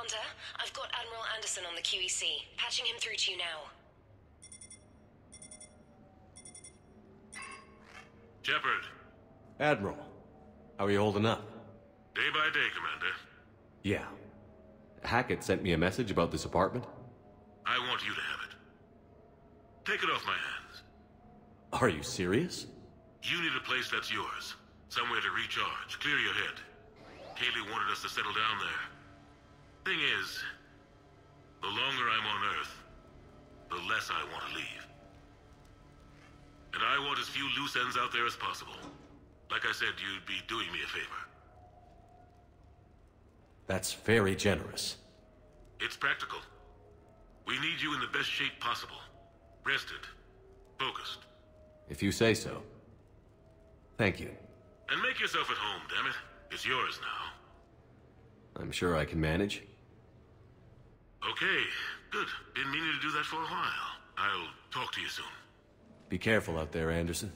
Commander, I've got Admiral Anderson on the QEC. Patching him through to you now. Shepard. Admiral, how are you holding up? Day by day, Commander. Yeah. Hackett sent me a message about this apartment. I want you to have it. Take it off my hands. Are you serious? You need a place that's yours. Somewhere to recharge, clear your head. Kaylee wanted us to settle down there. Thing is, the longer I'm on Earth, the less I want to leave. And I want as few loose ends out there as possible. Like I said, you'd be doing me a favor. That's very generous. It's practical. We need you in the best shape possible. Rested. Focused. If you say so. Thank you. And make yourself at home, damn it. It's yours now. I'm sure I can manage. Okay, good. Been meaning to do that for a while. I'll talk to you soon. Be careful out there, Anderson.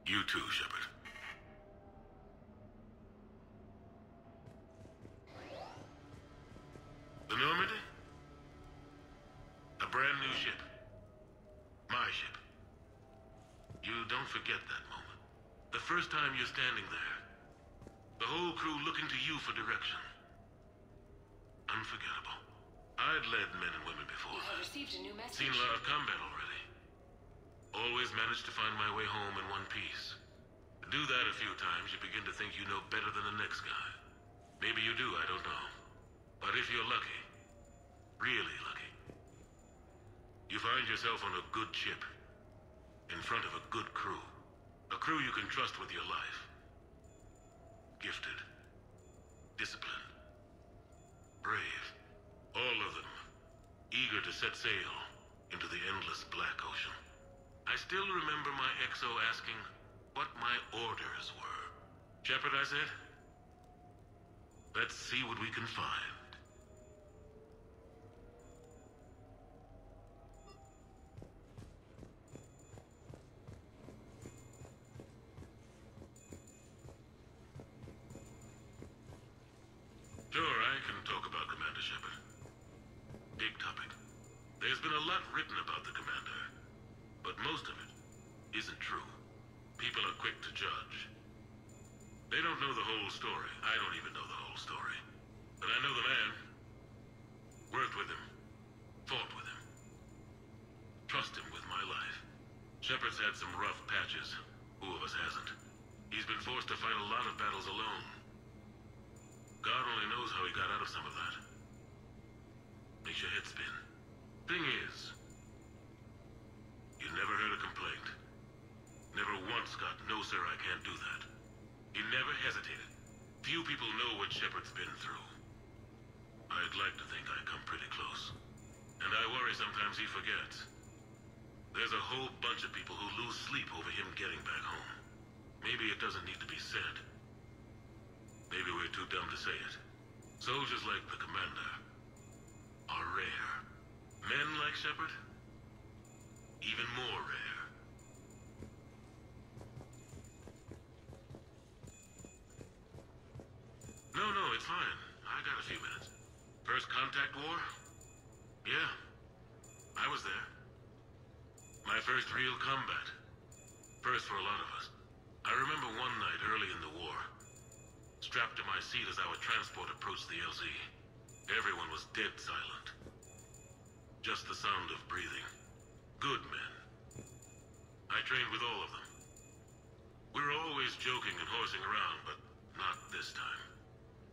You too, Shepard. The Normandy? A brand new ship. My ship. You don't forget that moment. The first time you're standing there. The whole crew looking to you for direction. Unforgettable. I'd led men and women before. You have received a new message. Seen a lot of combat already. Always managed to find my way home in one piece. Do that a few times, you begin to think you know better than the next guy. Maybe you do, I don't know. But if you're lucky, really lucky, you find yourself on a good ship, in front of a good crew. A crew you can trust with your life. Gifted. Disciplined. Brave. All of them. Eager to set sail into the endless black ocean. I still remember my XO asking what my orders were. Shepard, I said. Let's see what we can find. Sure, I can talk about Commander Shepard. Big topic. There's been a lot written about the Commander, but most of it isn't true. People are quick to judge. They don't know the whole story. I don't even know the whole story. But I know the man. Worked with him. Fought with him. Trust him with my life. Shepard's had some rough patches. Who of us hasn't? He's been forced to fight a lot of battles alone. God only knows how he got out of some of that. Makes your head spin. Thing is, you never heard a complaint. Never once got, no sir, I can't do that. He never hesitated. Few people know what Shepard's been through. I'd like to think I come pretty close. And I worry sometimes he forgets. There's a whole bunch of people who lose sleep over him getting back home. Maybe it doesn't need to be said. Maybe we're too dumb to say it. Soldiers like the Commander are rare. Men like Shepard, even more rare. No, it's fine. I got a few minutes. First contact war? Yeah, I was there. My first real combat. First for a lot of us. I remember one night early in the war, strapped to my seat as our transport approached the LZ. Everyone was dead silent. Just the sound of breathing. Good men. I trained with all of them. We were always joking and horsing around, but not this time.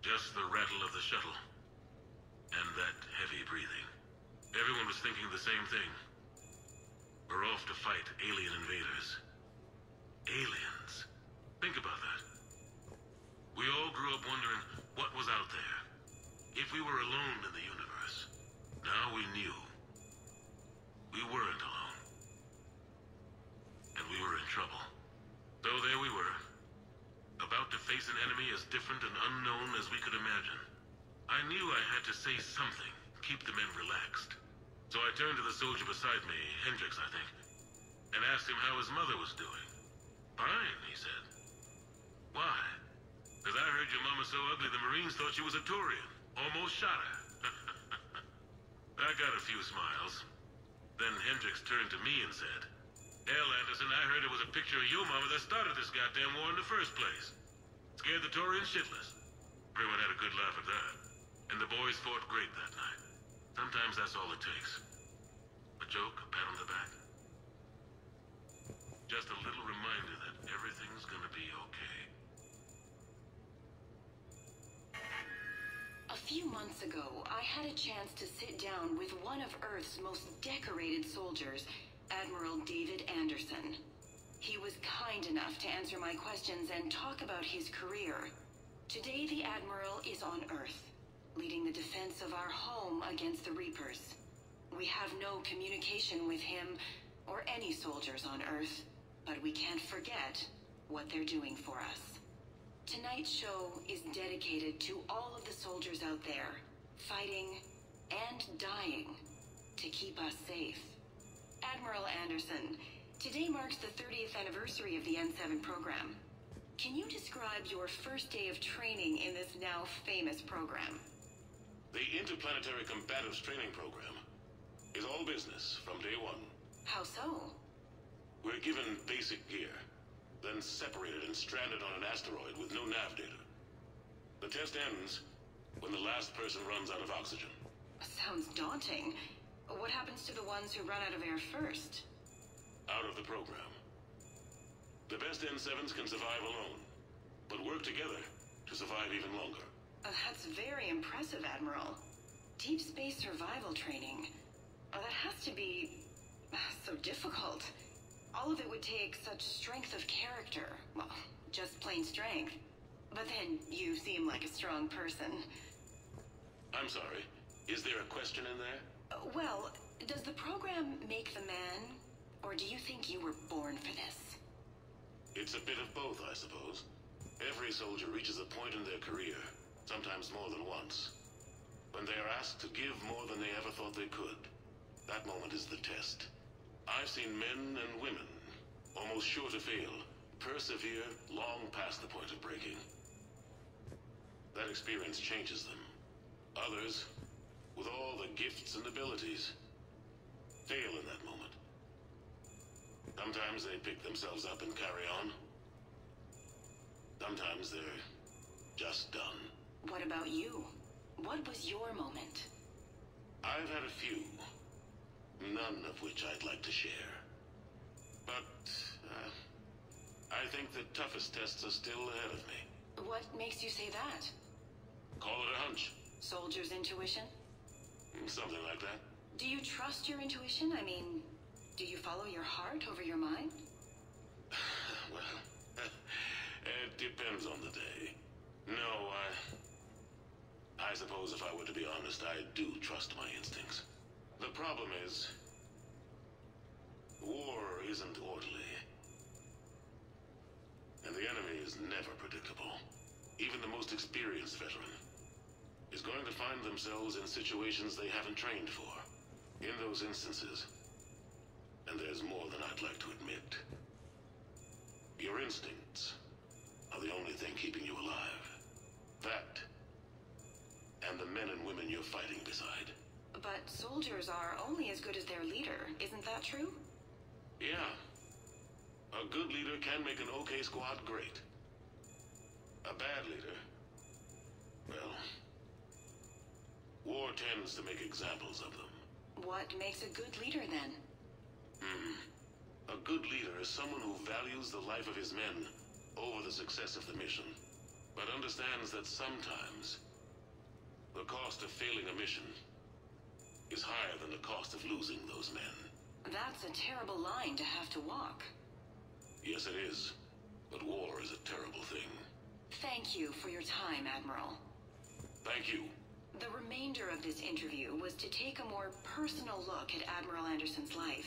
Just the rattle of the shuttle. And that heavy breathing. Everyone was thinking the same thing. We're off to fight alien invaders. Aliens. Think about that. We all grew up wondering what was out there. If we were alone in the universe. Now we knew. We weren't alone. And we were in trouble. So there we were. About to face an enemy as different and unknown as we could imagine. I knew I had to say something, keep the men relaxed. So I turned to the soldier beside me, Hendricks, I think, and asked him how his mother was doing. Fine, he said. Why? Because I heard your mama so ugly the Marines thought she was a Turian. Almost shot her. I got a few smiles. Then Hendricks turned to me and said, "Hell, Anderson, I heard it was a picture of your mama that started this goddamn war in the first place. Scared the Taurians shitless." Everyone had a good laugh at that. And the boys fought great that night. Sometimes that's all it takes. A joke, a pat on the back. Just a little reminder that everything's gonna be okay. A few months ago, I had a chance to sit down with one of Earth's most decorated soldiers, Admiral David Anderson. He was kind enough to answer my questions and talk about his career. Today, the Admiral is on Earth, leading the defense of our home against the Reapers. We have no communication with him or any soldiers on Earth, but we can't forget what they're doing for us. Tonight's show is dedicated to all of the soldiers out there, fighting and dying to keep us safe. Admiral Anderson, today marks the 30th anniversary of the N7 program. Can you describe your first day of training in this now famous program? The Interplanetary Combatives Training Program is all business from day one. How so? We're given basic gear, then separated and stranded on an asteroid with no nav data. The test ends when the last person runs out of oxygen. Sounds daunting. What happens to the ones who run out of air first? Out of the program. The best N7s can survive alone, but work together to survive even longer. That's very impressive, Admiral. Deep space survival training. That has to be so difficult. All of it would take such strength of character. Well, just plain strength. But then you seem like a strong person. I'm sorry, is there a question in there? Well, does the program make the man, or do you think you were born for this? It's a bit of both, I suppose. Every soldier reaches a point in their career, sometimes more than once, when they are asked to give more than they ever thought they could. That moment is the test. I've seen men and women, almost sure to fail, persevere long past the point of breaking. That experience changes them. Others, with all the gifts and abilities, fail in that moment. Sometimes they pick themselves up and carry on. Sometimes they're just done. What about you? What was your moment? I've had a few, none of which I'd like to share. But, I think the toughest tests are still ahead of me. What makes you say that? Call it a hunch. Soldier's intuition? Something like that. Do you trust your intuition? I mean, do you follow your heart over your mind? Well, it depends on the day. No, I suppose if I were to be honest, I do trust my instincts. The problem is, war isn't orderly. And the enemy is never predictable. Even the most experienced veteran is going to find themselves in situations they haven't trained for. In those instances, and there's more than I'd like to admit, your instincts are the only thing keeping you alive. That, and the men and women you're fighting beside. But soldiers are only as good as their leader, isn't that true? Yeah. A good leader can make an okay squad great. A bad leader, well, war tends to make examples of them. What makes a good leader, then? A good leader is someone who values the life of his men over the success of the mission, but understands that sometimes the cost of failing a mission is higher than the cost of losing those men. That's a terrible line to have to walk. Yes, it is. But war is a terrible thing. Thank you for your time, Admiral. Thank you. The remainder of this interview was to take a more personal look at Admiral Anderson's life.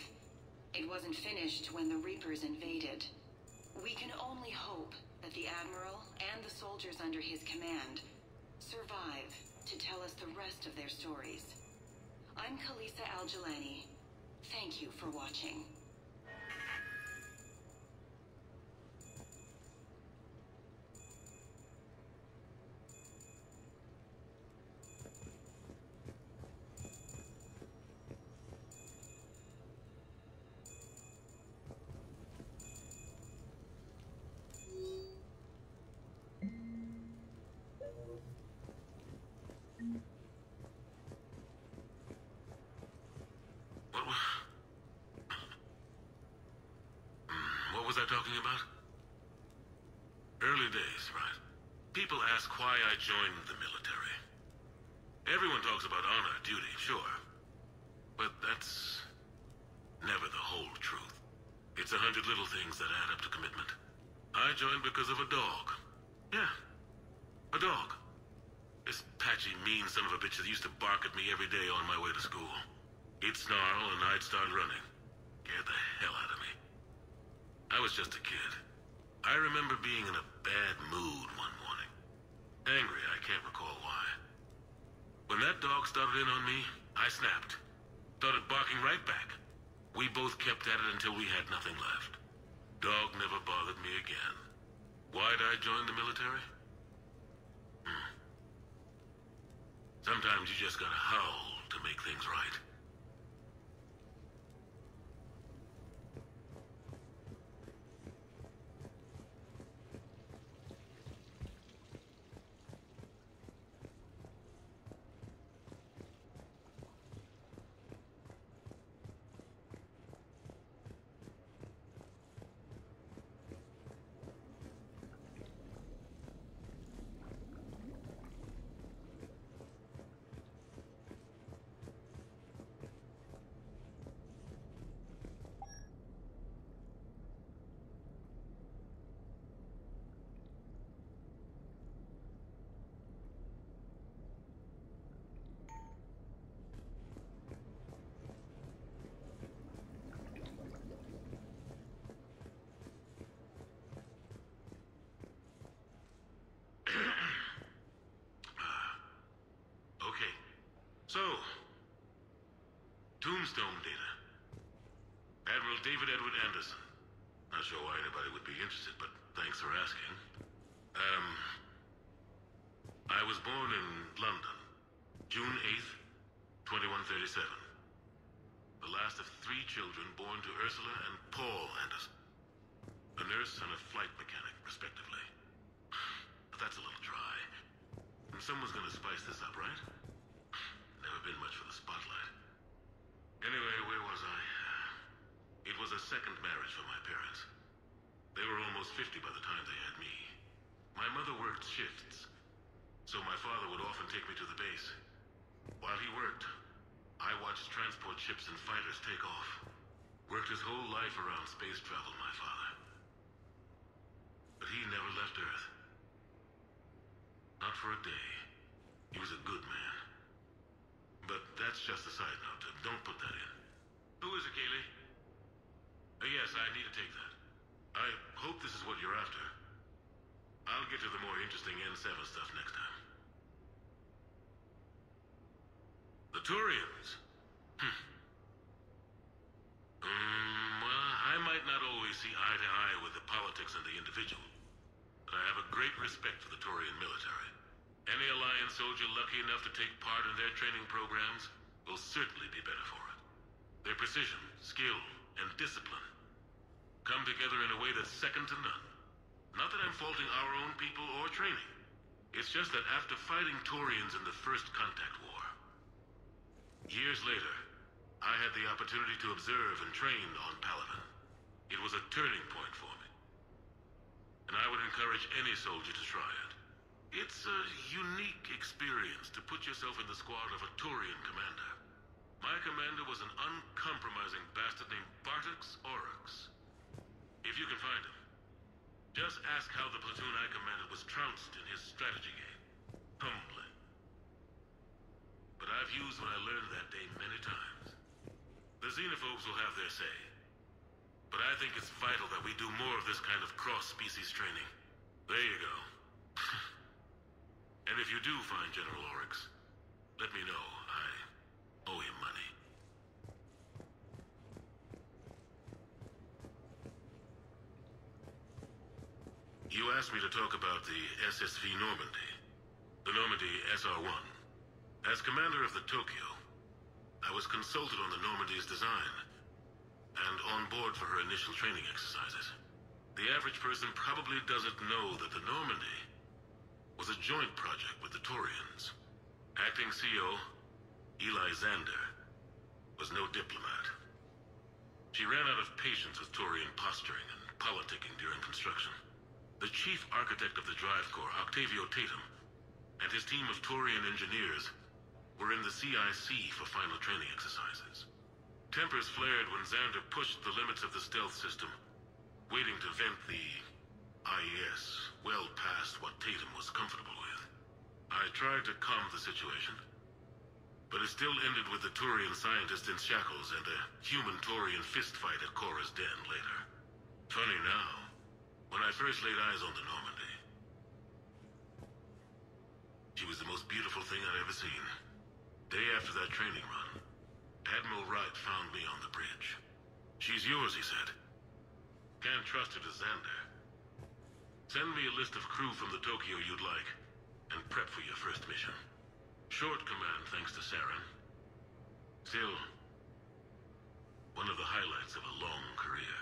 It wasn't finished when the Reapers invaded. We can only hope that the Admiral and the soldiers under his command survive to tell us the rest of their stories. I'm Khalisah Al-Jilani. Thank you for watching. was I talking about? Early days, right? People ask why I joined the military. Everyone talks about honor, duty, sure. But that's never the whole truth. It's 100 little things that add up to commitment. I joined because of a dog. Yeah, a dog. This patchy, mean son of a bitch that used to bark at me every day on my way to school. He'd snarl and I'd start running. Scared the hell out of me. I was just a kid. I remember being in a bad mood one morning. Angry, I can't recall why. When that dog started in on me, I snapped. Started barking right back. We both kept at it until we had nothing left. Dog never bothered me again. Why'd I join the military? Sometimes you just gotta howl to make things right. So, Tombstone data. Admiral David Edward Anderson. Not sure why anybody would be interested, but thanks for asking. I was born in London, June 8th, 2137. The last of 3 children born to Ursula and Paul Anderson. A nurse and a flight mechanic, respectively. But that's a little dry. And someone's gonna spice this up, right? Never been much for the spotlight. Anyway, where was I? It was a second marriage for my parents. They were almost 50 by the time they had me. My mother worked shifts, so my father would often take me to the base. While he worked, I watched transport ships and fighters take off. Worked his whole life around space travel, my father. But he never left Earth. Not for a day. He was a good man. But that's just a side note. Don't put that in. Who is it, Kaylee? Yes, I need to take that. I hope this is what you're after. I'll get to the more interesting N7 stuff next time. The Turians. Well, I might not always see eye to eye with the politics and the individual, but I have a great respect for the Turian military. Any Alliance soldier lucky enough to take part in their training programs will certainly be better for it. Their precision, skill, and discipline come together in a way that's second to none. Not that I'm faulting our own people or training. It's just that after fighting Turians in the First Contact War, years later, I had the opportunity to observe and train on Palaven. It was a turning point for me. And I would encourage any soldier to try it. It's a unique experience to put yourself in the squad of a Turian commander. My commander was an uncompromising bastard named Bartux Oryx. If you can find him, just ask how the platoon I commanded was trounced in his strategy game. Humbling. But I've used what I learned that day many times. The xenophobes will have their say. But I think it's vital that we do more of this kind of cross-species training. There you go. And if you do find General Oryx, let me know. I owe him money. You asked me to talk about the SSV Normandy. The Normandy SR-1. As commander of the Tokyo, I was consulted on the Normandy's design and on board for her initial training exercises. The average person probably doesn't know that the Normandy was a joint project with the Turians. Acting CO, Eli Xander, was no diplomat. She ran out of patience with Turian posturing and politicking during construction. The chief architect of the Drive Corps, Octavio Tatum, and his team of Turian engineers were in the CIC for final training exercises. Tempers flared when Xander pushed the limits of the stealth system, waiting to vent the IES well past what Tatum was comfortable with. I tried to calm the situation, but it still ended with the Turian scientist in shackles and a human-Turian fistfight at Korra's den later. Funny now, when I first laid eyes on the Normandy, she was the most beautiful thing I'd ever seen. Day after that training run, Admiral Wright found me on the bridge. She's yours, he said. Can't trust her to Xander. Send me a list of crew from the Tokyo you'd like, and prep for your first mission. Short command thanks to Saren. Still, one of the highlights of a long career.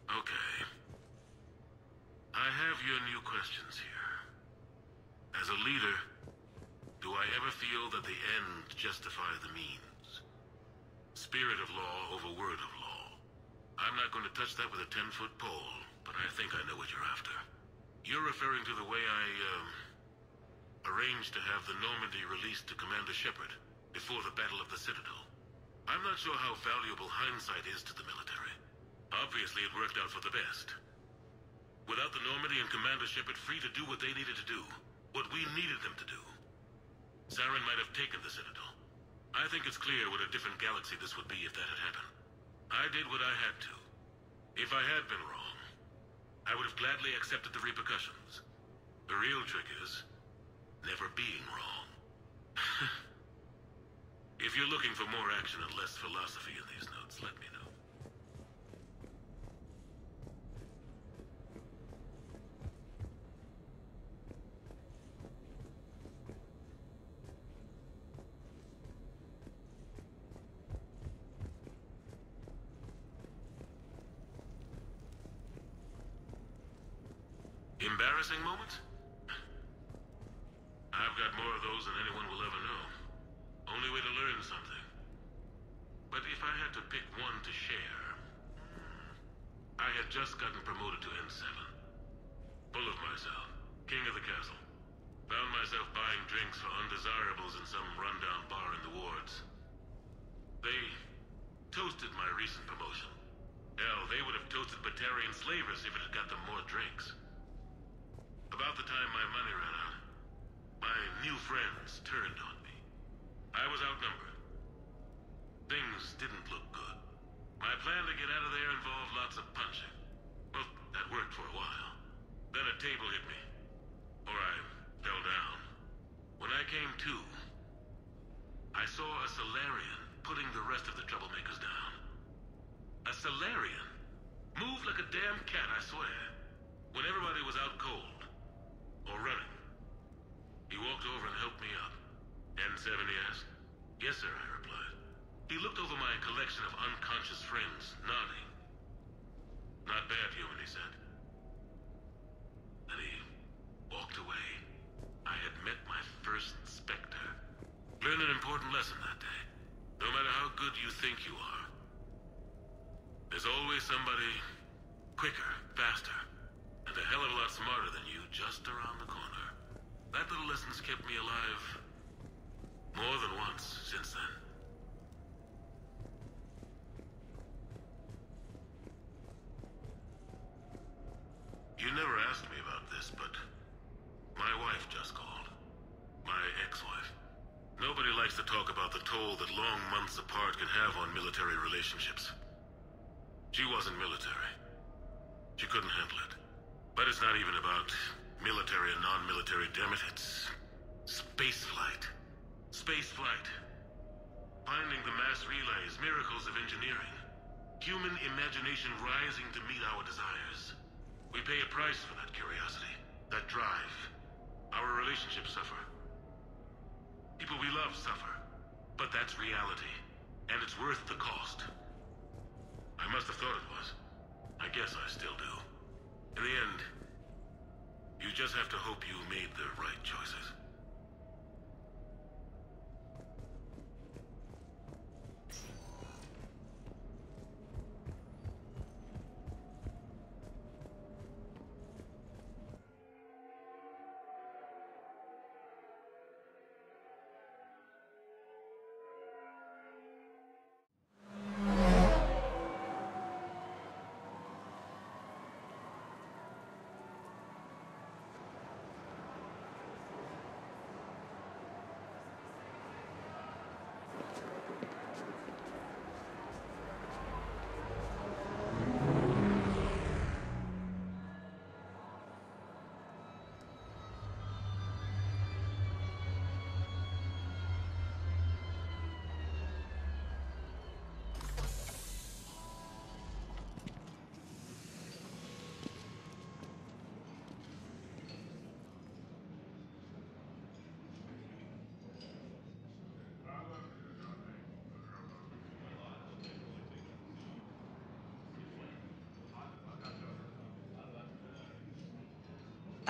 Okay. I have your new questions here. As a leader, do I ever feel that the end justify the means? Spirit of law over word of law. I'm not going to touch that with a 10-foot pole, but I think I know what you're after. You're referring to the way I, arranged to have the Normandy released to Commander Shepard before the Battle of the Citadel. I'm not sure how valuable hindsight is to the military. Obviously, it worked out for the best. Without the Normandy and Commander Shepard free to do what they needed to do, what we needed them to do, Saren might have taken the Citadel. I think it's clear what a different galaxy this would be if that had happened. I did what I had to. If I had been wrong, I would have gladly accepted the repercussions. The real trick is never being wrong. If you're looking for more action and less philosophy in these notes, let me know. Embarrassing moment? I've got more of those than anyone will ever know. Only way to learn something. But if I had to pick one to share, I had just gotten promoted to N7. Full of myself, king of the castle. Found myself buying drinks for undesirables in some rundown bar in the wards. They toasted my recent promotion. Hell, they would have toasted Batarian slavers if it had got them more drinks. About the time my money ran out, my new friends turned on me. I was outnumbered. Things didn't look good. My plan to get out of there involved lots of punching. Well, that worked for a while. Then a table hit me. Or I fell down. When I came to, I saw a Salarian putting the rest of the troublemakers down. A Salarian? Moved like a damn cat, I swear. When everybody was out cold. Or running. He walked over and helped me up. N7, he asked. Yes, sir, I replied. He looked over my collection of unconscious friends, nodding. Not bad, human, he said. Then he walked away. I had met my first Spectre. Learned an important lesson that day. No matter how good you think you are, there's always somebody quicker, faster, and a hell of a lot smarter than you just around the corner. That little lesson's kept me alive more than once since then. You never asked me about this, but my wife just called. My ex-wife. Nobody likes to talk about the toll that long months apart can have on military relationships. She wasn't military. She couldn't handle it. But it's not even about military and non-military, damn it. It's spaceflight. Spaceflight. Finding the mass relays, miracles of engineering. Human imagination rising to meet our desires. We pay a price for that curiosity, that drive. Our relationships suffer. People we love suffer. But that's reality. And it's worth the cost. I must have thought it was. I guess I still do. In the end, you just have to hope you made the right choices.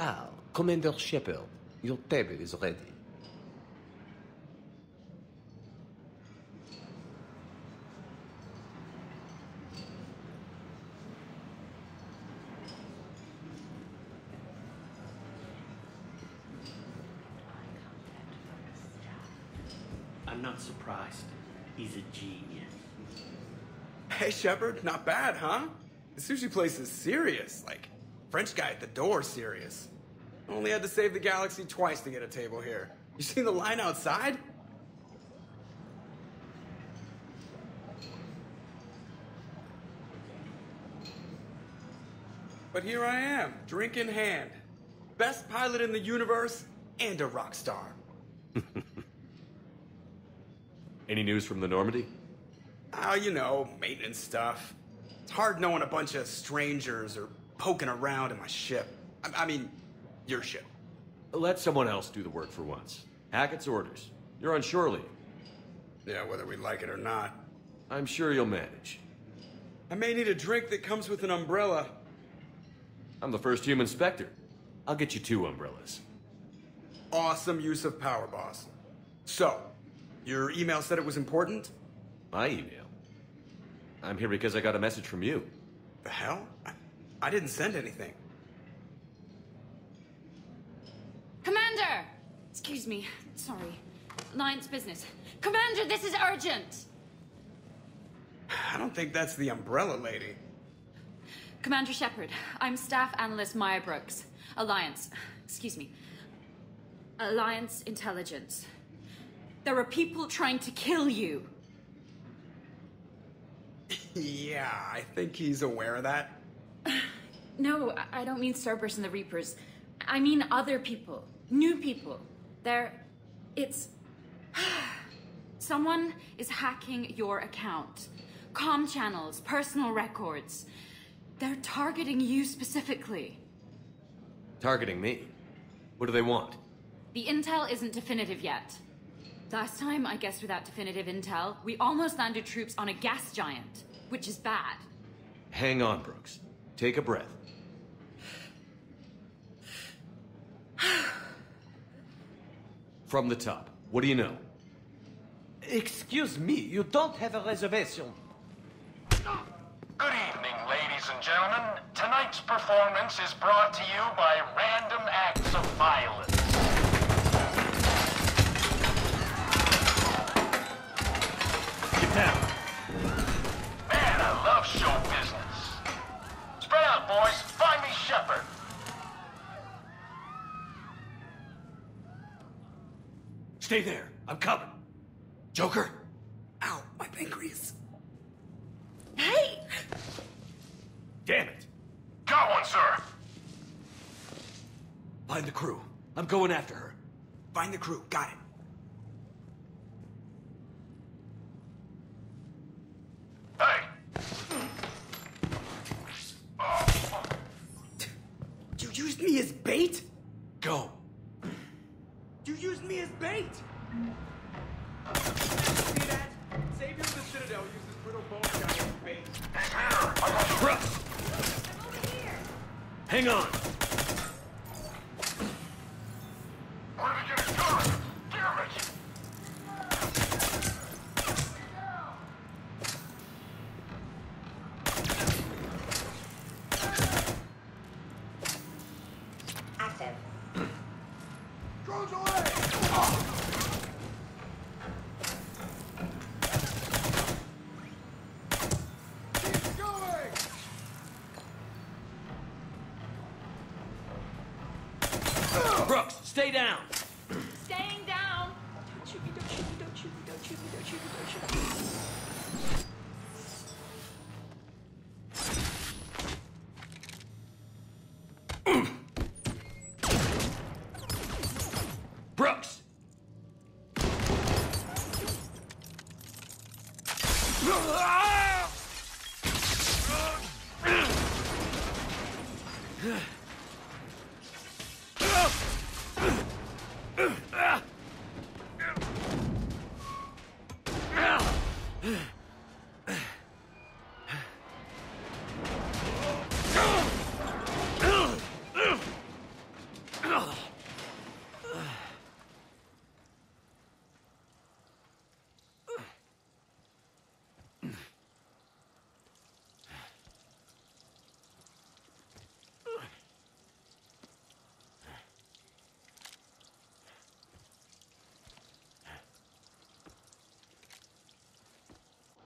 Ah, Commander Shepard, your table is ready. I'm not surprised. He's a genius. Hey, Shepard, not bad, huh? The sushi place is serious, like French guy at the door serious. Only had to save the galaxy twice to get a table here. You seen the line outside? But here I am, drink in hand. Best pilot in the universe and a rock star. Any news from the Normandy? Oh, you know, maintenance stuff. It's hard knowing a bunch of strangers or poking around in my ship. I mean, your ship. Let someone else do the work for once. Hackett's orders. You're on shore leave. Yeah, whether we like it or not. I'm sure you'll manage. I may need a drink that comes with an umbrella. I'm the first human Spectre. I'll get you 2 umbrellas. Awesome use of power, boss. So, your email said it was important? My email? I'm here because I got a message from you. The hell? I didn't send anything. Commander! Excuse me. Sorry. Alliance business. Commander, this is urgent! I don't think that's the umbrella lady. Commander Shepard, I'm Staff Analyst Maya Brooks. Alliance. Excuse me. Alliance Intelligence. There are people trying to kill you. Yeah, I think he's aware of that. No, I don't mean Cerberus and the Reapers. I mean other people. New people. It's... Someone is hacking your account. Comm channels, personal records. They're targeting you specifically. Targeting me? What do they want? The intel isn't definitive yet. Last time, I guess without definitive intel, we almost landed troops on a gas giant, which is bad. Hang on, Brooks. Take a breath. From the top, what do you know? Excuse me, you don't have a reservation. Good evening, ladies and gentlemen. Tonight's performance is brought to you by Random Acts of Violence. Get down! Man, I love show business. Spread out, boys. Find me Shepard. Stay there. I'm coming. Joker? Ow, my pancreas. Hey! Damn it! Going, sir. Find the crew. I'm going after her. Find the crew, got it. Hey. You used me as bait? Go. You used me as bait! See that? Savior of the Citadel uses brittle bone guy as bait. Hey, Peter, I got you. Trust! Hang on! Where to get it going? Damn it! Drones away! Keep going! Brooks, stay down! Staying down. Don't shoot me, don't shoot me, don't shoot me, don't shoot me, don't shoot me, don't shoot me. Brooks!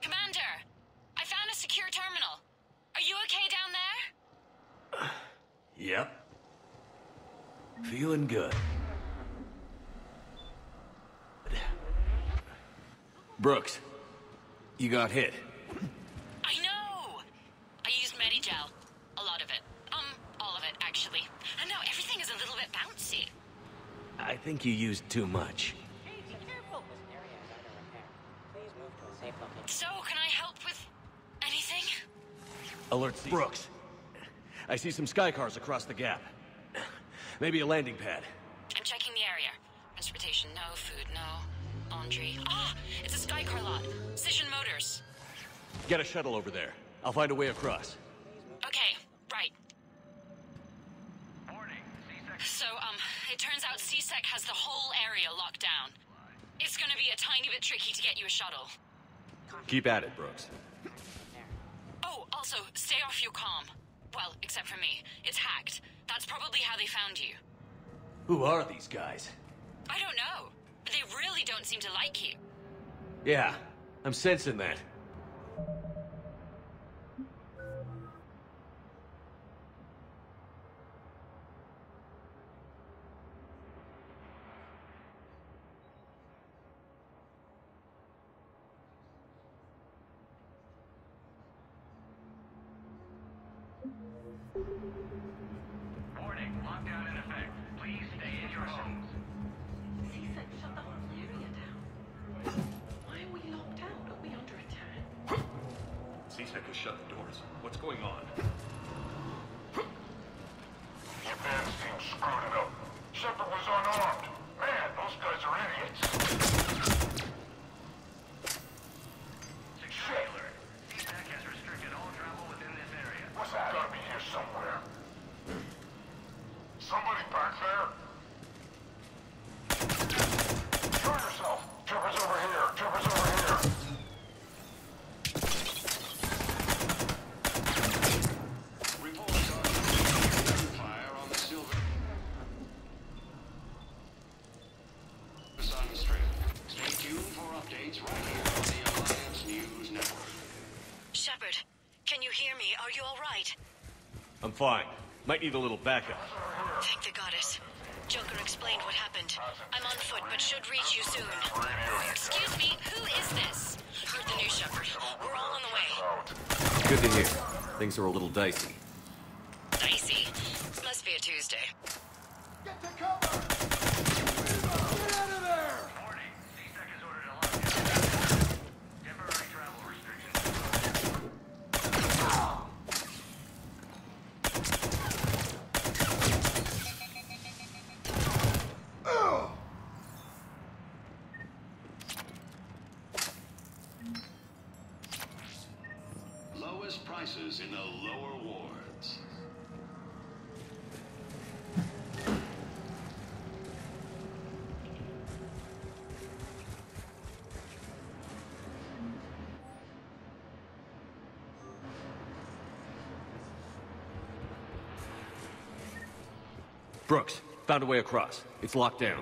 Commander, I found a secure terminal. Are you okay down there? Yep. Feeling good. Brooks, you got hit. I know! I used Medigel. A lot of it. All of it, actually. And now everything is a little bit bouncy. I think you used too much. So, can I help with anything? Alert C. Brooks. I see some sky cars across the gap. Maybe a landing pad. I'm checking the area. Transportation, no. Food, no. Laundry. Ah! It's a sky car lot. Cision Motors. Get a shuttle over there. I'll find a way across. Okay, right. So, it turns out CSEC has the whole area locked down. It's gonna be a tiny bit tricky to get you a shuttle. Keep at it, Brooks. Oh, also, stay off your comm. Well, except for me. It's hacked. That's probably how they found you. Who are these guys? I don't know. But they really don't seem to like you. Yeah, I'm sensing that. Warning, lockdown in effect. Please stay in your homes. CSEC shut the whole area down. Why are we locked out? Are we under attack? CSEC has shut the doors. What's going on? The advance team screwed it up. Shepard was unarmed. Man, those guys are idiots. Security alert. CSEC has restricted all travel within this area. What's that? Gotta be here somewhere. Somebody back there? Show yourself. Trevor's over here. Trevor's over here. Reports are fire on the Silver Sun Strip. Stay tuned for updates right here on the Alliance News Network. Shepard, can you hear me? Are you all right? I'm fine. Might need a little backup. Thank the goddess. Joker explained what happened. I'm on foot, but should reach you soon. Excuse me, who is this? Heard the news, Shepard. We're all on the way. Good to hear. Things are a little dicey. Dicey. Must be a Tuesday. Get to cover! Get out of there! Warning, CSEC has ordered a lockdown. Temporary travel restrictions. Lowest prices in the lower wards. Brooks, found a way across. It's locked down.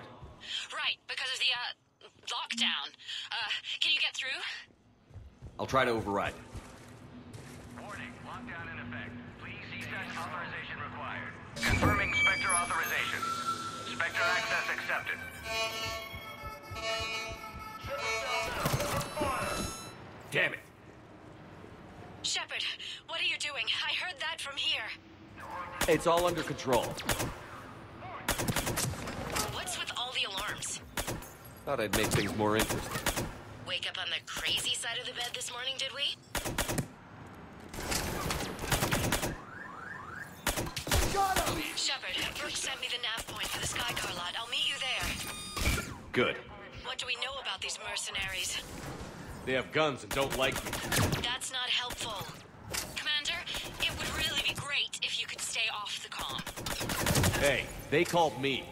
Right, because of the, lockdown. Can you get through? I'll try to override. Warning, lockdown in effect. Please C-Sex authorization required. Confirming Spectre authorization. Spectre access accepted. Damn it. Shepard, what are you doing? I heard that from here. It's all under control. What's with all the alarms? Thought I'd make things more interesting. Wake up on the crazy side of the bed this morning, did we? Shepard, Brooks sent me the nav point for the Skycar lot. I'll meet you there. Good. What do we know about these mercenaries? They have guns and don't like me. That's not helpful. Commander, it would really be great if you could stay off the comm. Hey, they called me.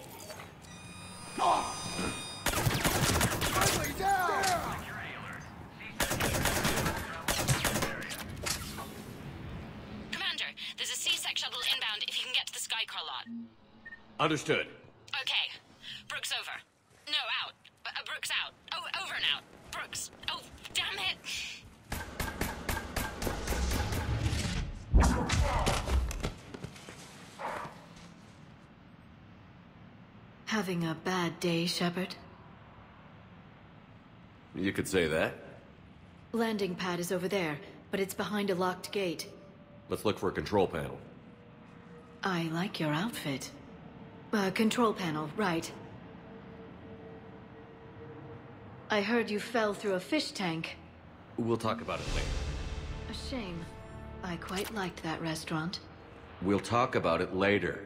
Friendly down! Commander, there's a C-Sec shuttle inbound if you can get to the Skycar lot. Understood. Okay. Brooks over. No, out. Brooks out. Oh, over and out. Brooks. Oh, damn it. Having a bad day, Shepard? You could say that. Landing pad is over there, but it's behind a locked gate. Let's look for a control panel. I like your outfit. Control panel, right. I heard you fell through a fish tank. We'll talk about it later. A shame. I quite liked that restaurant. We'll talk about it later.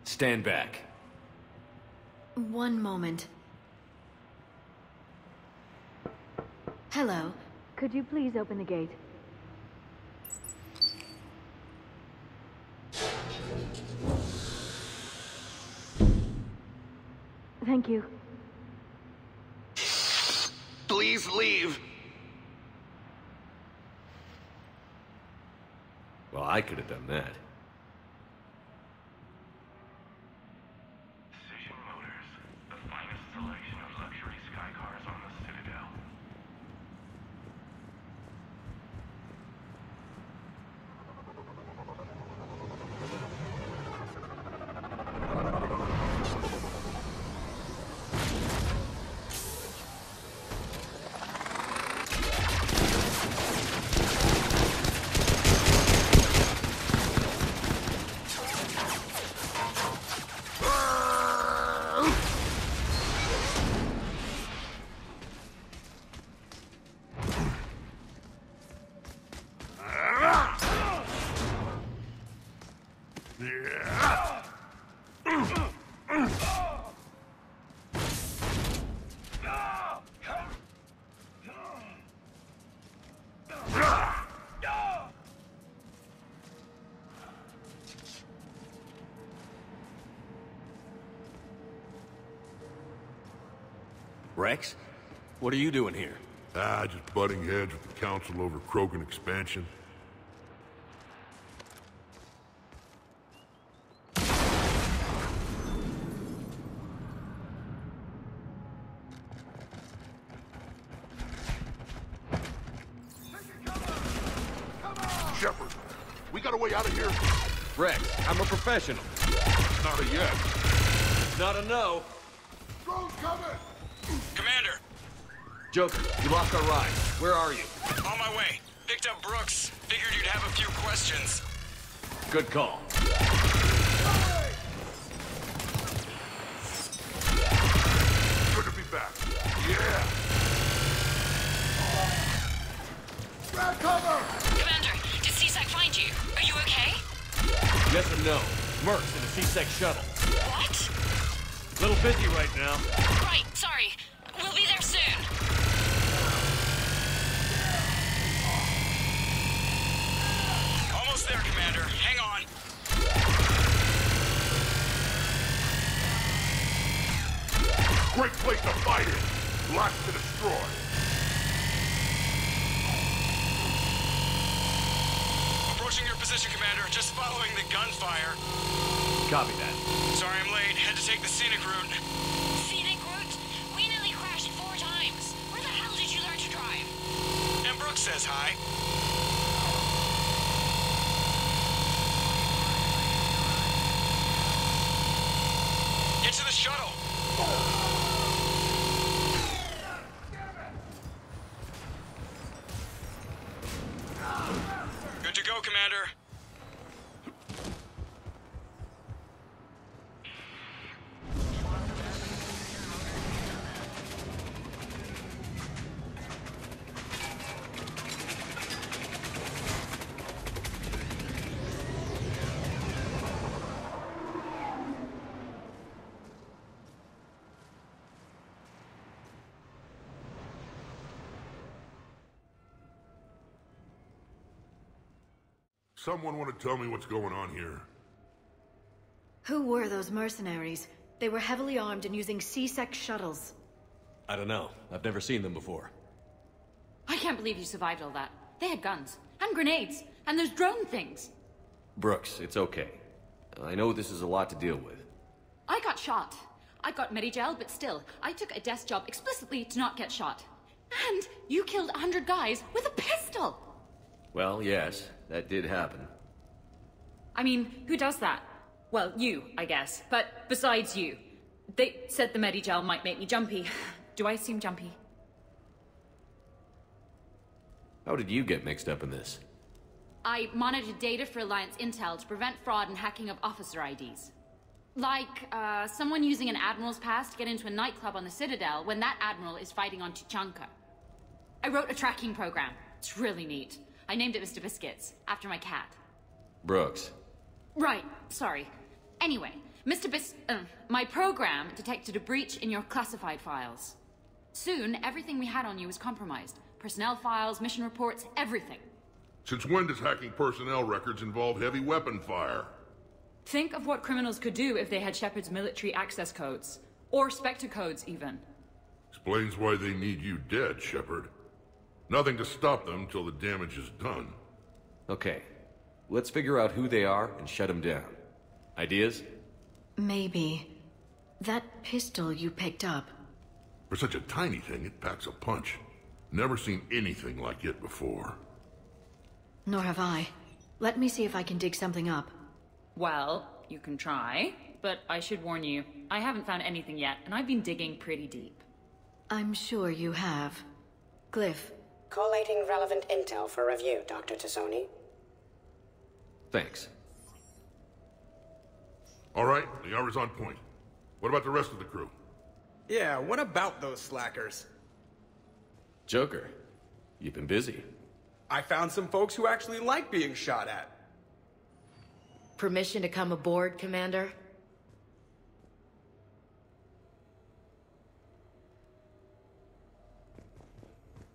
Stand back. One moment. Hello. Could you please open the gate? Thank you. Please leave. Well, I could have done that. Rex? What are you doing here? Just butting heads with the Council over Krogan expansion. Shepard, we got a way out of here? Rex, I'm a professional. Not a yes. Not a no. Drone's coming! Commander! Joker, you lost our ride. Where are you? On my way. Picked up Brooks. Figured you'd have a few questions. Good call. Good to be back. Yeah! Grab cover! Commander, did C-Sec find you? Are you okay? Yes and no. Mercs in a C-Sec shuttle. What? Little busy right now. Right, sorry. We'll be there soon. Almost there, Commander. Hang on. Great place to fight it. Lots to destroy. Approaching your position, Commander. Just following the gunfire. Copy that. Sorry I'm late. Had to take the scenic route. Scenic route? We nearly crashed 4 times. Where the hell did you learn to drive? And Brooks says hi. Get to the shuttle. Good to go, Commander. Someone want to tell me what's going on here? Who were those mercenaries? They were heavily armed and using C-Sec shuttles. I don't know. I've never seen them before. I can't believe you survived all that. They had guns, and grenades, and those drone things. Brooks, it's okay. I know this is a lot to deal with. I got shot. I got Medigel, but still, I took a desk job explicitly to not get shot. And you killed 100 guys with a pistol! Well, yes, that did happen. I mean, who does that? Well, you, I guess. But besides you. They said the Medigel might make me jumpy. Do I seem jumpy? How did you get mixed up in this? I monitored data for Alliance intel to prevent fraud and hacking of officer IDs. Like, someone using an Admiral's pass to get into a nightclub on the Citadel when that Admiral is fighting on Tuchanka. I wrote a tracking program. It's really neat. I named it Mr. Biscuits, after my cat. Brooks. Right, sorry. Anyway, my program detected a breach in your classified files. Soon, everything we had on you was compromised. Personnel files, mission reports, everything. Since when does hacking personnel records involve heavy weapon fire? Think of what criminals could do if they had Shepard's military access codes. Or Spectre codes, even. Explains why they need you dead, Shepard. Nothing to stop them till the damage is done. Okay. Let's figure out who they are and shut them down. Ideas? Maybe. That pistol you picked up. For such a tiny thing, it packs a punch. Never seen anything like it before. Nor have I. Let me see if I can dig something up. Well, you can try, but I should warn you, I haven't found anything yet, and I've been digging pretty deep. I'm sure you have. Glyph. Collating relevant intel for review, Dr. Tassoni. Thanks. All right, the hour's on point. What about the rest of the crew? Yeah, what about those slackers? Joker, you've been busy. I found some folks who actually like being shot at. Permission to come aboard, Commander?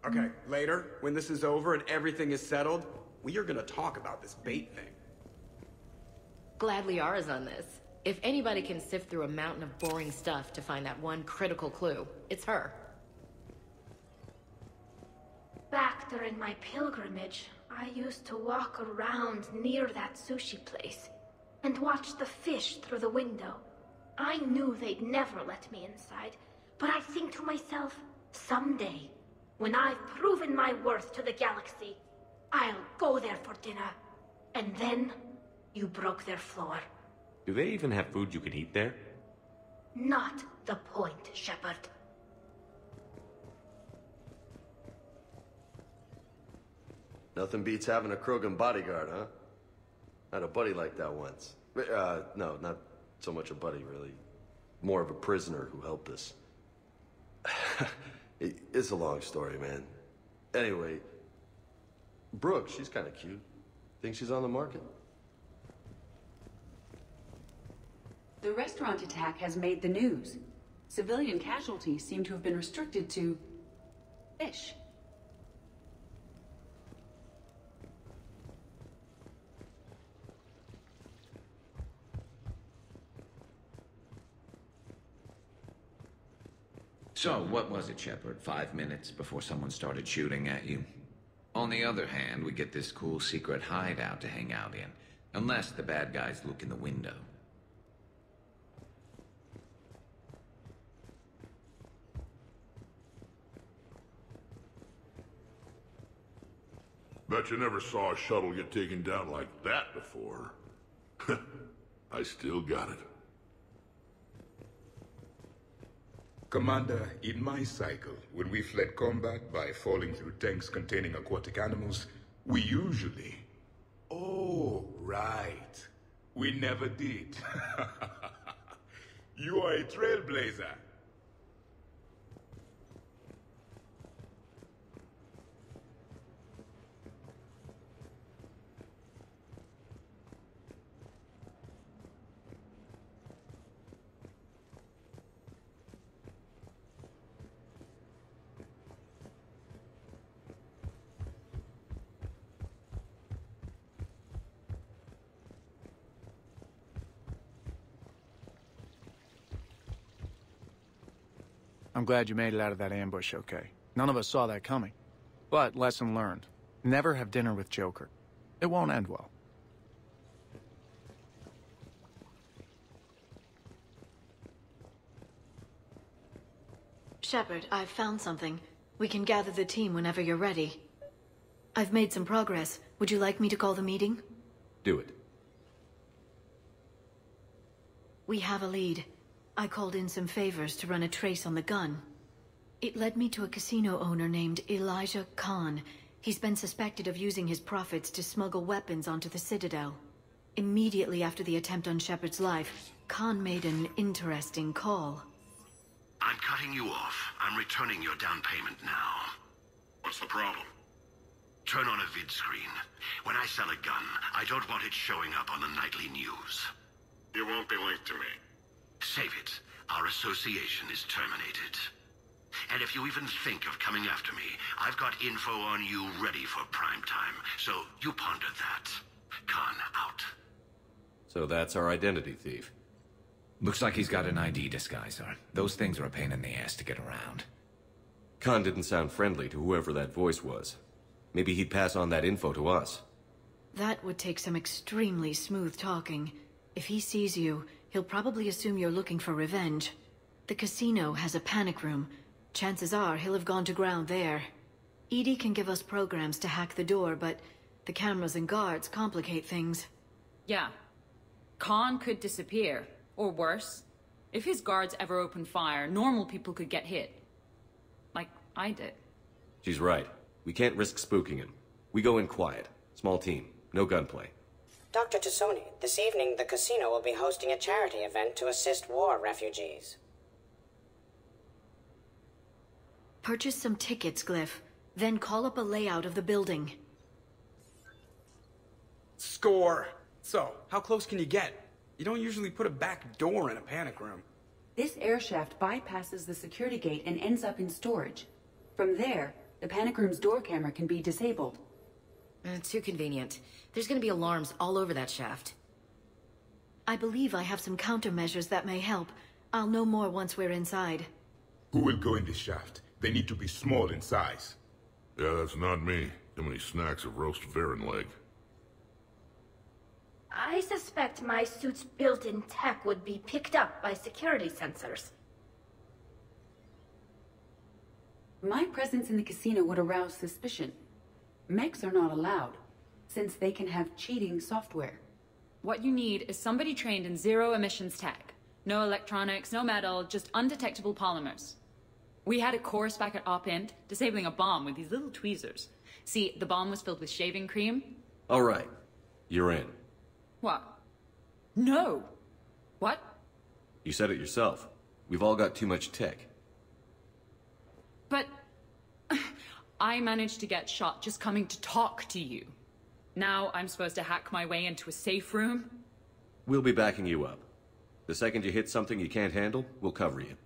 Okay, later, when this is over and everything is settled, we are gonna talk about this bait thing. Glad Liara's on this. If anybody can sift through a mountain of boring stuff to find that one critical clue, it's her. Back during my pilgrimage, I used to walk around near that sushi place and watch the fish through the window. I knew they'd never let me inside, but I think to myself, someday, when I've proven my worth to the galaxy, I'll go there for dinner. And then, you broke their floor. Do they even have food you can eat there? Not the point, Shepard. Nothing beats having a Krogan bodyguard, huh? I had a buddy like that once. No, not so much a buddy, really. More of a prisoner who helped us. It's a long story, man. Anyway, Brooke, she's kind of cute. Think she's on the market? The restaurant attack has made the news. Civilian casualties seem to have been restricted to fish. So, what was it, Shepard? 5 minutes before someone started shooting at you? On the other hand, we get this cool secret hideout to hang out in. Unless the bad guys look in the window. Bet you never saw a shuttle get taken down like that before. I still got it. Commander, in my cycle, when we fled combat by falling through tanks containing aquatic animals, we usually... Oh, right. We never did. You are a trailblazer. I'm glad you made it out of that ambush okay. None of us saw that coming. But, lesson learned. Never have dinner with Joker. It won't end well. Shepard, I've found something. We can gather the team whenever you're ready. I've made some progress. Would you like me to call the meeting? Do it. We have a lead. I called in some favors to run a trace on the gun. It led me to a casino owner named Elijah Khan. He's been suspected of using his profits to smuggle weapons onto the Citadel. Immediately after the attempt on Shepard's life, Khan made an interesting call. I'm cutting you off. I'm returning your down payment now. What's the problem? Turn on a vid screen. When I sell a gun, I don't want it showing up on the nightly news. You won't be linked to me. Save it. Our association is terminated. And if you even think of coming after me, I've got info on you ready for prime time. So you ponder that. Khan out. So that's our identity thief. Looks like he's got an ID disguiser. Those things are a pain in the ass to get around. Khan didn't sound friendly to whoever that voice was. Maybe he'd pass on that info to us. That would take some extremely smooth talking. If he sees you, he'll probably assume you're looking for revenge. The casino has a panic room. Chances are he'll have gone to ground there. EDI can give us programs to hack the door, but the cameras and guards complicate things. Yeah. Khan could disappear. Or worse. If his guards ever open fire, normal people could get hit. Like I did. She's right. We can't risk spooking him. We go in quiet. Small team. No gunplay. Dr. Tassoni, this evening the casino will be hosting a charity event to assist war refugees. Purchase some tickets, Glyph. Then call up a layout of the building. Score! So, how close can you get? You don't usually put a back door in a panic room. This air shaft bypasses the security gate and ends up in storage. From there, the panic room's door camera can be disabled. Too convenient. There's gonna be alarms all over that shaft. I believe I have some countermeasures that may help. I'll know more once we're inside. Who will go in this shaft? They need to be small in size. Yeah, that's not me. Too many snacks of roast Varen leg. I suspect my suit's built-in tech would be picked up by security sensors. My presence in the casino would arouse suspicion. Mechs are not allowed, since they can have cheating software. What you need is somebody trained in zero emissions tech. No electronics, no metal, just undetectable polymers. We had a course back at Op-Int, disabling a bomb with these little tweezers. See, the bomb was filled with shaving cream. All right. You're in. What? No. What? You said it yourself. We've all got too much tech. But I managed to get shot just coming to talk to you. Now I'm supposed to hack my way into a safe room? We'll be backing you up. The second you hit something you can't handle, we'll cover you.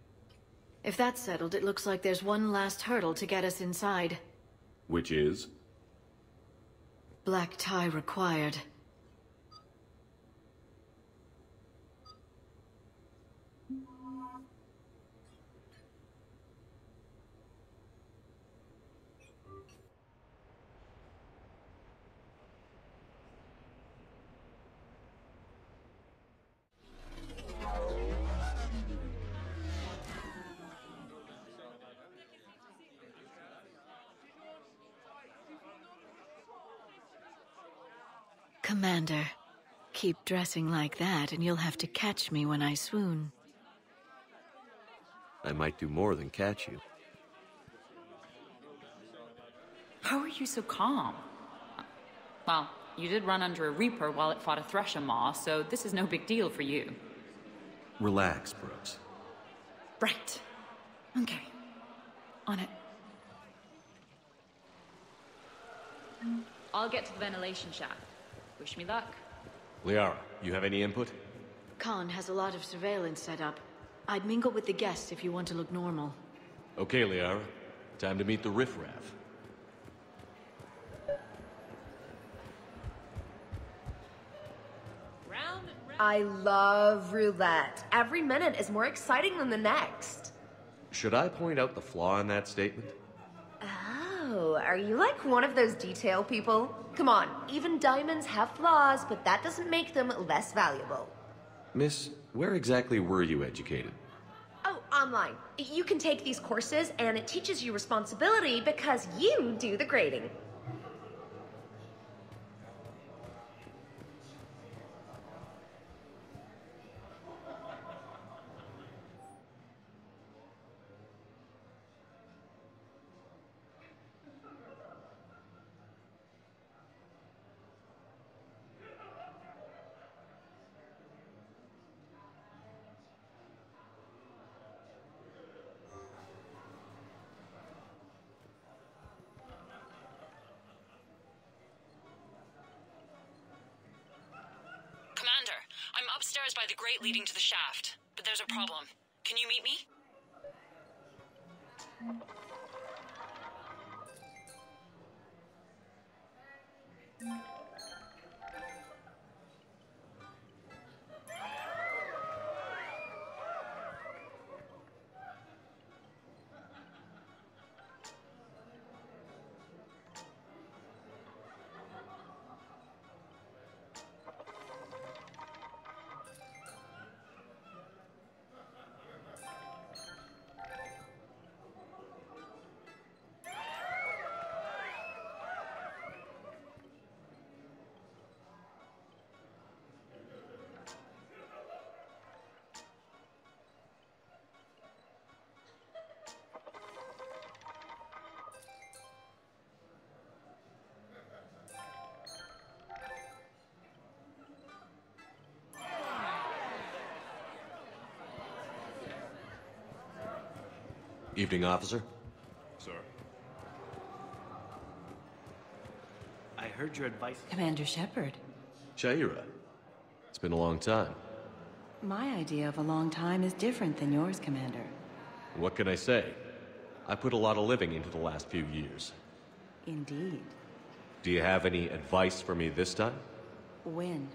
If that's settled, it looks like there's one last hurdle to get us inside. Which is? Black tie required. Commander, keep dressing like that and you'll have to catch me when I swoon. I might do more than catch you. How are you so calm? Well, you did run under a Reaper while it fought a Thresher Maw, so this is no big deal for you. Relax, Brooks. Right. Okay. On it. I'll get to the ventilation shaft. Wish me luck. Liara, you have any input? Khan has a lot of surveillance set up. I'd mingle with the guests if you want to look normal. Okay, Liara. Time to meet the riffraff. I love roulette. Every minute is more exciting than the next. Should I point out the flaw in that statement? Oh, are you like one of those detail people? Come on, even diamonds have flaws, but that doesn't make them less valuable. Miss, where exactly were you educated? Oh, online. You can take these courses, and it teaches you responsibility because you do the grading. I'm upstairs by the grate leading to the shaft, but there's a problem. Can you meet me? Evening, officer. Sir. I heard your advice. Commander Shepard. Shaira. It's been a long time. My idea of a long time is different than yours, Commander. What can I say? I put a lot of living into the last few years. Indeed. Do you have any advice for me this time? When?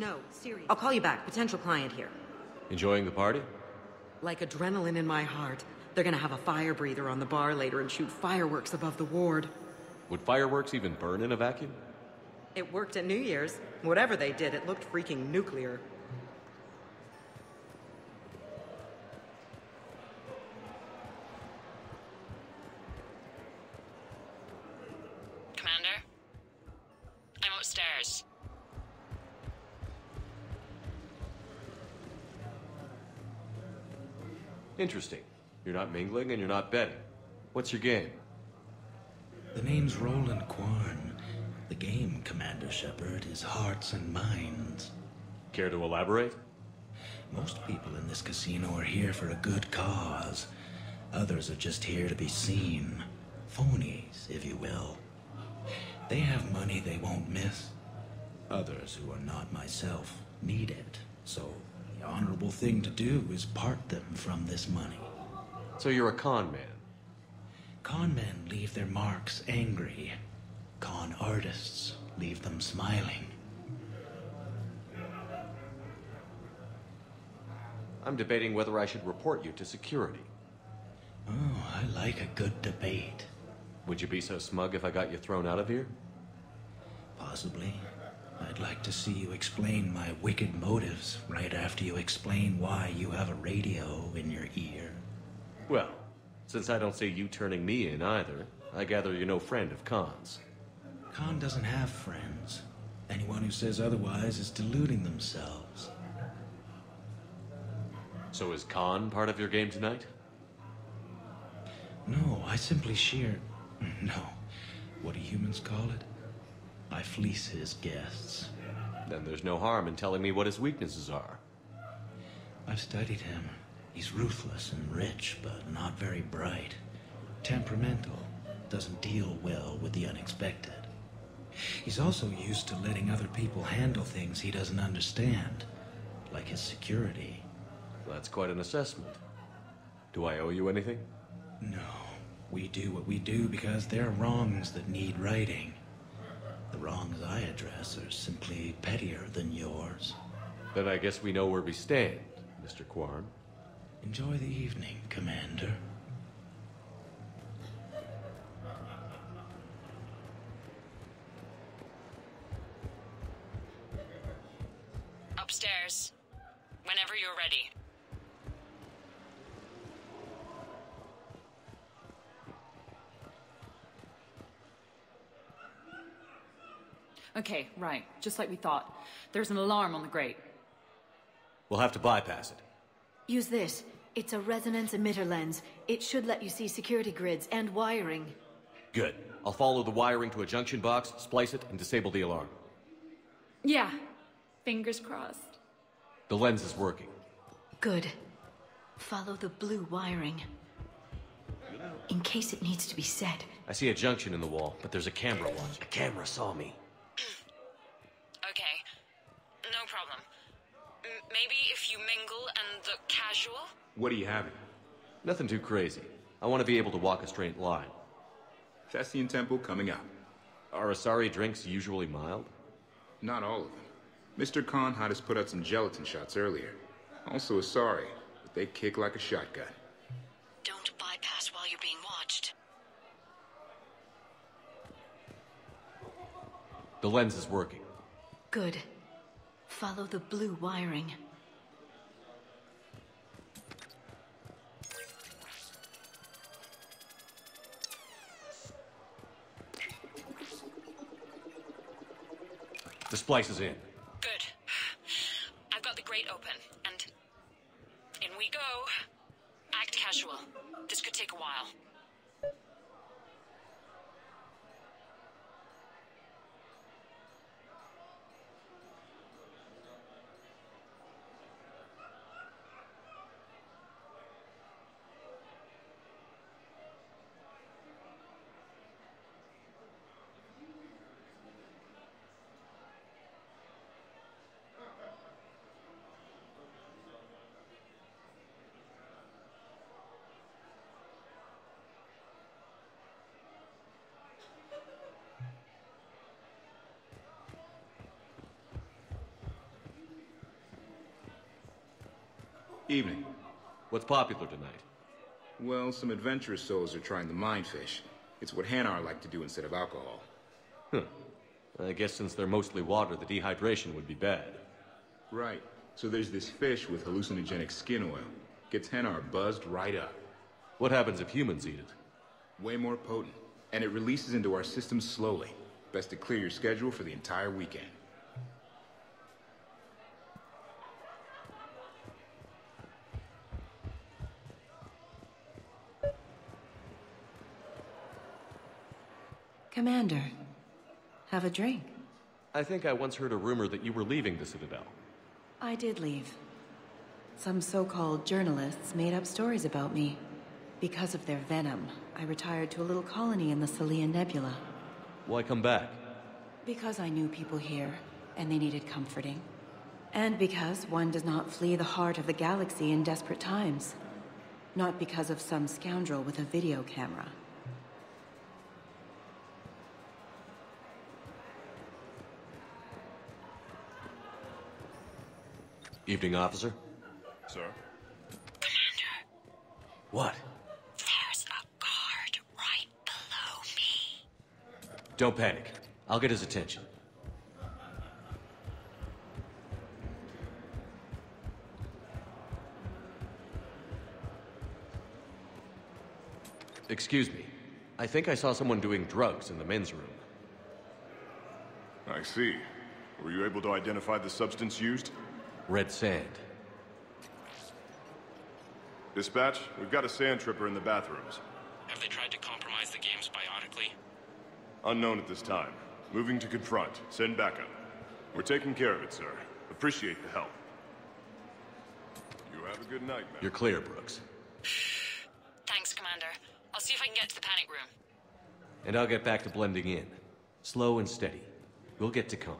No, serious. I'll call you back. Potential client here. Enjoying the party? Like adrenaline in my heart. They're gonna have a fire breather on the bar later and shoot fireworks above the ward. Would fireworks even burn in a vacuum? It worked at New Year's. Whatever they did, it looked freaking nuclear. Commander? I'm upstairs. Interesting. You're not mingling and you're not betting. What's your game? The name's Roland Quarn. The game, Commander Shepard, is hearts and minds. Care to elaborate? Most people in this casino are here for a good cause. Others are just here to be seen. Phonies, if you will. They have money they won't miss. Others, who are not myself, need it. So, the honorable thing to do is part them from this money. So you're a con man? Con men leave their marks angry. Con artists leave them smiling. I'm debating whether I should report you to security. Oh, I like a good debate. Would you be so smug if I got you thrown out of here? Possibly. I'd like to see you explain my wicked motives right after you explain why you have a radio in your ear. Well, since I don't see you turning me in either, I gather you're no friend of Khan's. Khan doesn't have friends. Anyone who says otherwise is deluding themselves. So is Khan part of your game tonight? No, I simply No. What do humans call it? I fleece his guests. Then there's no harm in telling me what his weaknesses are. I've studied him. He's ruthless and rich, but not very bright. Temperamental. Doesn't deal well with the unexpected. He's also used to letting other people handle things he doesn't understand, like his security. That's quite an assessment. Do I owe you anything? No. We do what we do because there are wrongs that need righting. The wrongs I address are simply pettier than yours. Then I guess we know where we stand, Mr. Kwan. Enjoy the evening, Commander. Upstairs. Whenever you're ready. Okay, right. Just like we thought. There's an alarm on the grate. We'll have to bypass it. Use this. It's a resonance emitter lens. It should let you see security grids and wiring. Good. I'll follow the wiring to a junction box, splice it, and disable the alarm. Yeah. Fingers crossed. The lens is working. Good. Follow the blue wiring. In case it needs to be set. I see a junction in the wall, but there's a camera watch. A camera saw me. Okay. No problem. Maybe if you mingle and look casual? What are you having? Nothing too crazy. I want to be able to walk a straight line. Thessian Temple coming up. Are Asari drinks usually mild? Not all of them. Mr. Khan had us put out some gelatin shots earlier. Also Asari, but they kick like a shotgun. Don't bypass while you're being watched. The lens is working. Good. Follow the blue wiring. The splice is in. Good. I've got the grate open, and in we go. Act casual. This could take a while. Evening. What's popular tonight? Well, some adventurous souls are trying the mindfish. It's what Hanar like to do instead of alcohol. Huh. I guess since they're mostly water, the dehydration would be bad. Right. So there's this fish with hallucinogenic skin oil. Gets Hanar buzzed right up. What happens if humans eat it? Way more potent. And it releases into our system slowly. Best to clear your schedule for the entire weekend. Commander, have a drink. I think I once heard a rumor that you were leaving the Citadel. I did leave. Some so-called journalists made up stories about me. Because of their venom, I retired to a little colony in the Salian Nebula. Why come back? Because I knew people here, and they needed comforting. And because one does not flee the heart of the galaxy in desperate times. Not because of some scoundrel with a video camera. Evening, officer. Sir? Commander. What? There's a guard right below me. Don't panic. I'll get his attention. Excuse me. I think I saw someone doing drugs in the men's room. I see. Were you able to identify the substance used? Red sand. Dispatch, we've got a sand tripper in the bathrooms. Have they tried to compromise the games biotically? Unknown at this time. Moving to confront. Send backup. We're taking care of it, sir. Appreciate the help. You have a good night, man. You're clear, Brooks. Thanks, Commander. I'll see if I can get to the panic room. And I'll get back to blending in. Slow and steady. We'll get to Khan.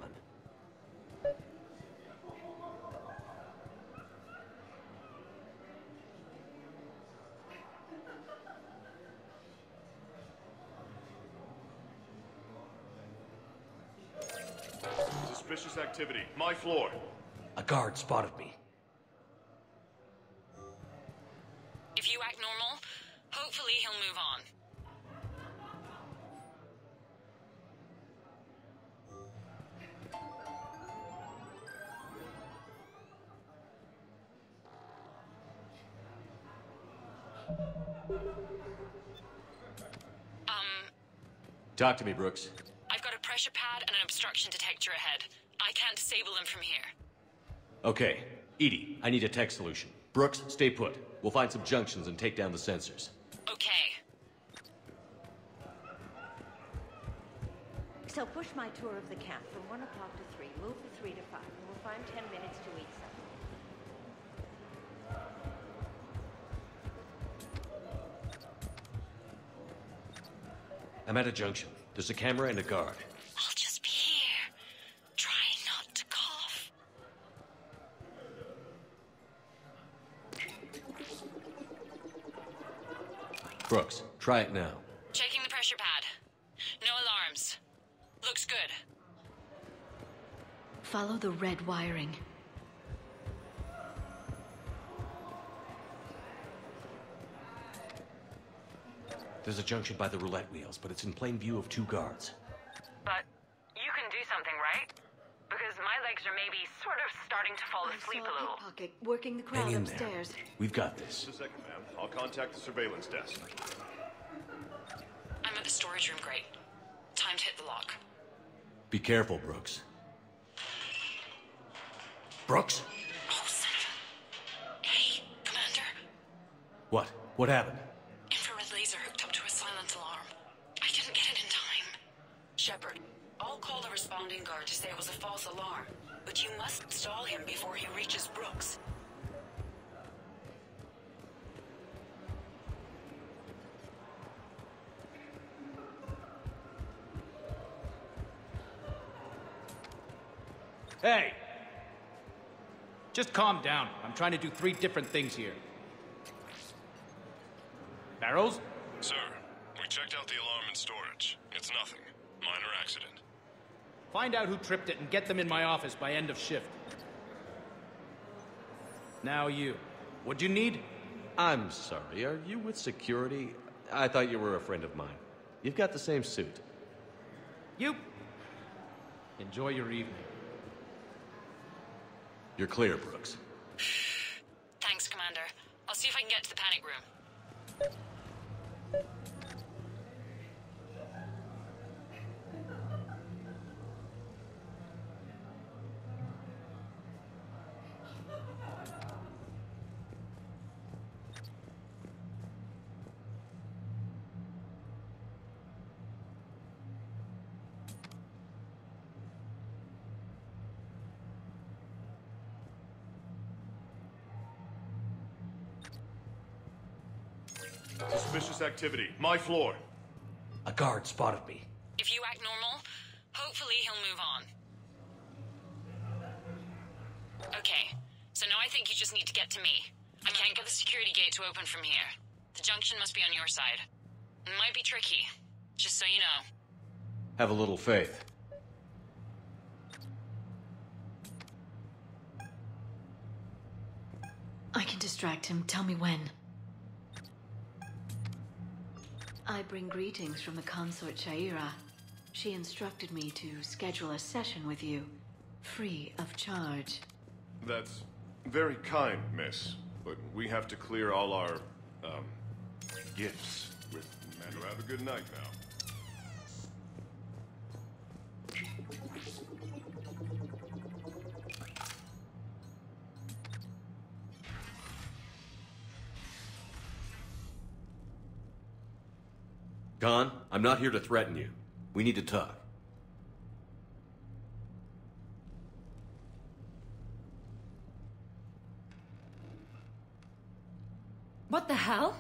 Suspicious activity. My floor. A guard spotted me. If you act normal, hopefully he'll move on. Talk to me, Brooks. I've got a pressure pad and an obstruction detector ahead. I can't disable them from here. Okay. Edie, I need a tech solution. Brooks, stay put. We'll find some junctions and take down the sensors. Okay. So push my tour of the camp from 1 o'clock to 3. Move the 3 to 5. And we'll find 10 minutes to eat something. I'm at a junction. There's a camera and a guard. I'll just be here. Try not to cough. Brooks, try it now. Checking the pressure pad. No alarms. Looks good. Follow the red wiring. There's a junction by the roulette wheels, but it's in plain view of 2 guards. But you can do something, right? Because my legs are maybe sort of starting to fall asleep a little. Pocket working the crowd Hang in there. upstairs. We've got this. Just a second, ma'am. I'll contact the surveillance desk. I'm at the storage room, great. Time to hit the lock. Be careful, Brooks. Brooks? Oh, son of a... Hey, Commander. What? What happened? Infrared laser hooked up to a silent alarm. I didn't get it in time. Shepard, I'll call the responding guard to say it was a false alarm. But you must stall him before he reaches Brooks. Hey! Just calm down. I'm trying to do 3 different things here. Barrows? Sir, we checked out the alarm in storage. It's nothing. Minor accident. Find out who tripped it and get them in my office by end of shift. Now you. What'd you need? I'm sorry, are you with security? I thought you were a friend of mine. You've got the same suit. You. Enjoy your evening. You're clear, Brooks. Thanks, Commander. I'll see if I can get to the panic room. Suspicious activity. My floor. A guard spotted me. If you act normal, hopefully he'll move on. Okay, so now I think you just need to get to me. I can't get the security gate to open from here. The junction must be on your side. It might be tricky, just so you know. Have a little faith. I can distract him. Tell me when. I bring greetings from the consort Shaira. She instructed me to schedule a session with you, free of charge. That's very kind, miss. But we have to clear all our, gifts with a good night now. Khan, I'm not here to threaten you. We need to talk. What the hell?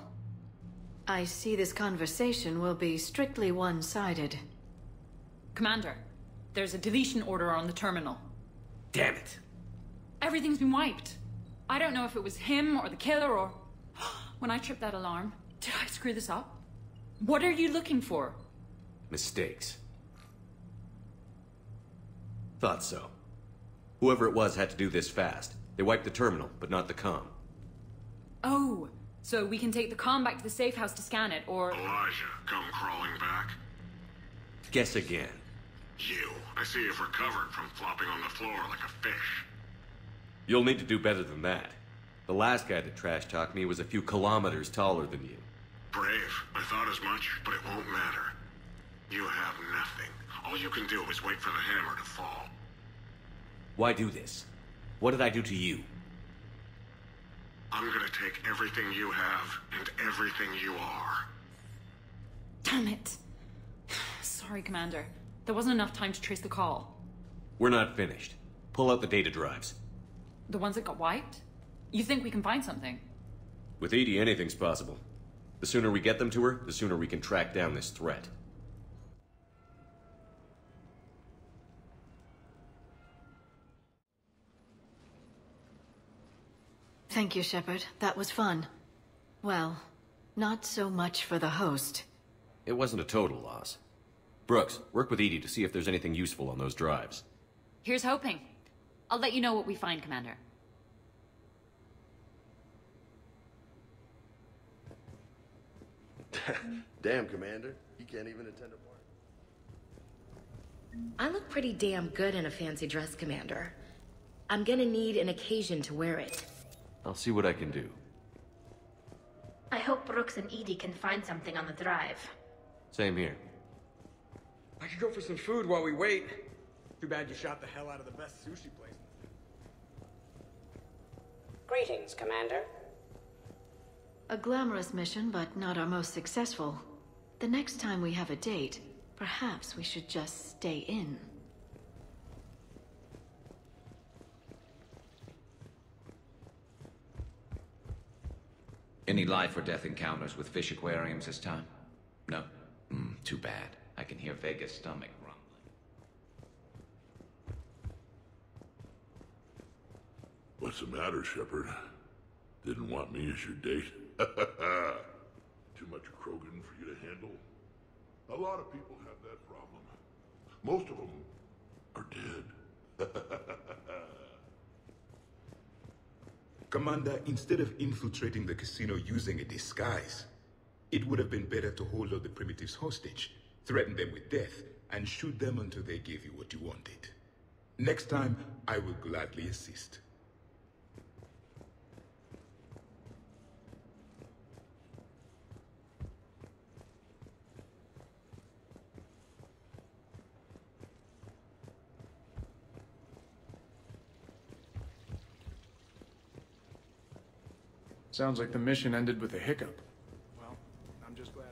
I see this conversation will be strictly one-sided. Commander, there's a deletion order on the terminal. Damn it. Everything's been wiped. I don't know if it was him or the killer or... When I tripped that alarm, did I screw this up? What are you looking for? Mistakes. Thought so. Whoever it was had to do this fast. They wiped the terminal, but not the comm. Oh, so we can take the comm back to the safe house to scan it, or... Elijah, come crawling back. Guess again. You. I see you've recovered from flopping on the floor like a fish. You'll need to do better than that. The last guy that trash-talked me was a few kilometers taller than you. Brave. I thought as much, but it won't matter. You have nothing. All you can do is wait for the hammer to fall. Why do this? What did I do to you? I'm gonna take everything you have and everything you are. Damn it. Sorry, Commander. There wasn't enough time to trace the call. We're not finished. Pull out the data drives. The ones that got wiped? You think we can find something? With EDI, anything's possible. The sooner we get them to her, the sooner we can track down this threat. Thank you, Shepard. That was fun. Well, not so much for the host. It wasn't a total loss. Brooks, work with EDI to see if there's anything useful on those drives. Here's hoping. I'll let you know what we find, Commander. Damn, Commander. You can't even attend a party. I look pretty damn good in a fancy dress, Commander. I'm gonna need an occasion to wear it. I'll see what I can do. I hope Brooks and EDI can find something on the drive. Same here. I could go for some food while we wait. Too bad you shot the hell out of the best sushi place. Greetings, Commander. A glamorous mission, but not our most successful. The next time we have a date, perhaps we should just stay in. Any life or death encounters with fish aquariums this time? No? Too bad. I can hear Vega's stomach rumbling. What's the matter, Shepard? Didn't want me as your date? Too much Krogan for you to handle? A lot of people have that problem. Most of them are dead. Commander, instead of infiltrating the casino using a disguise, it would have been better to hold all the primitives hostage, threaten them with death, and shoot them until they gave you what you wanted. Next time, I will gladly assist. Sounds like the mission ended with a hiccup. Well, I'm just glad.